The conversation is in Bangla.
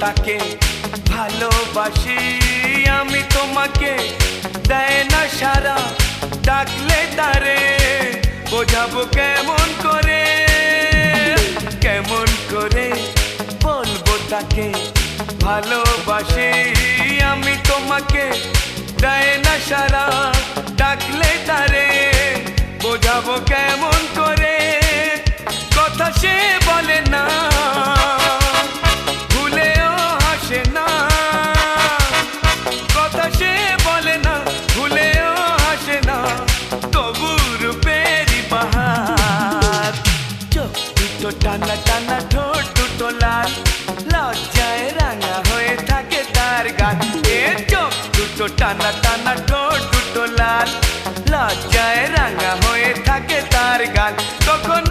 তাকে ভালোবাসি আমি তোমাকে দেয় না সারা ডাকলে তারে বোঝাবো কেমন করে বলবো তাকে ভালোবাসি আমি তোমাকে দেয় না সারা ডাকলে তারে বোঝাবো কেমন করে কথা সে বলে না ভুলেও হাসে না কথা সে বলে না ভুলেও হাসে না তবু রূপেরই বাহার চোখ দুটো টানা টানা ঠোঁট দুটো লাল লজ্জায় রাঙা হয়ে থাকে তার গান এ চোখ দুটো টানা টানা